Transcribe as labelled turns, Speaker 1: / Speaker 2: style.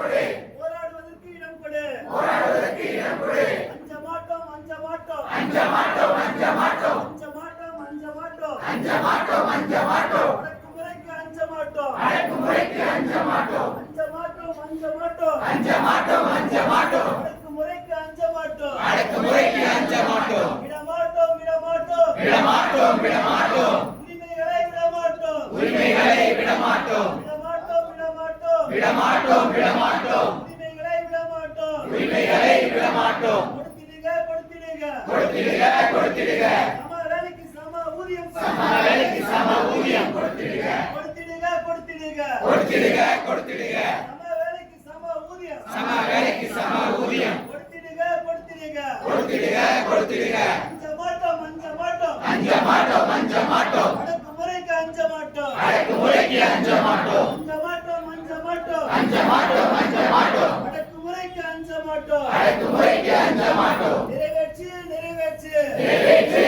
Speaker 1: போராடுவதற்கு இடம் கொடு. அஞ்ச மாட்டோம் அஞ்ச மாட்டோம்
Speaker 2: அஞ்ச மாட்டோம் அஞ்ச மாட்டோம்
Speaker 1: அஞ்ச மாட்டோம் அஞ்ச மாட்டோம்
Speaker 2: அஞ்ச மாட்டோம் அஞ்ச மாட்டோம்
Speaker 1: அடக்குமுறைக்கு அஞ்ச மாட்டோம்
Speaker 2: அடக்குமுறைக்கு அஞ்ச மாட்டோம்
Speaker 1: அஞ்ச மாட்டோம் அஞ்ச மாட்டோம்
Speaker 2: அஞ்ச மாட்டோம் அஞ்ச மாட்டோம்
Speaker 1: அடக்குமுறைக்கு அஞ்ச மாட்டோம்
Speaker 2: அடக்குமுறைக்கு அஞ்ச மாட்டோம்
Speaker 1: விடமாட்டோம் விடமாட்டோம்
Speaker 2: விடமாட்டோம் விடமாட்டோம்
Speaker 1: உரிமைகளை விடமாட்டோம்
Speaker 2: உரிமைகளை விடமாட்டோம்
Speaker 1: விடமாட்டோம் விடமாட்டோம்
Speaker 2: விடமாட்டோம் விடமாட்டோம்
Speaker 1: உரிமைகளை விடமாட்டோம்
Speaker 2: உரிமைகளை விடமாட்டோம்
Speaker 1: கொடுத்திடுக கொடுத்திடுக
Speaker 2: கொடுத்திடுக கொடுத்திடுக
Speaker 1: சம வேலைக்கு சம ஊதியம்
Speaker 2: சம வேலைக்கு சம ஊதியம் கொடுத்திடுக
Speaker 1: கொடுத்திடுக கொடுத்திடுக
Speaker 2: கொடுத்திடுக கொடுத்திடுக
Speaker 1: சம வேலைக்கு சம ஊதியம்
Speaker 2: சம வேலைக்கு சம ஊதியம்
Speaker 1: கொடுத்திடுக கொடுத்திடுக
Speaker 2: கொடுத்திடுக கொடுத்திடுக
Speaker 1: அஞ்ச மாட்டோம் அஞ்ச மாட்டோம்
Speaker 2: அஞ்ச மாட்டோம் அஞ்ச மாட்டோம்
Speaker 1: அடக்குமுறைக்கு அஞ்ச மாட்டோம்
Speaker 2: அடக்குமுறைக்கு அஞ்ச மாட்டோம்
Speaker 1: அஞ்ச மாட்டோம் அஞ்ச மாட்டோம்
Speaker 2: அஞ்ச மாட்டோம் அஞ்ச மாட்டோம்
Speaker 1: அடக்குமுறைக்கு அஞ்ச மாட்டோம்
Speaker 2: அடக்குமுறைக்கு அஞ்ச மாட்டோம்
Speaker 1: நிறைவேற்று நிறைவேற்று
Speaker 2: நிறைவேற்று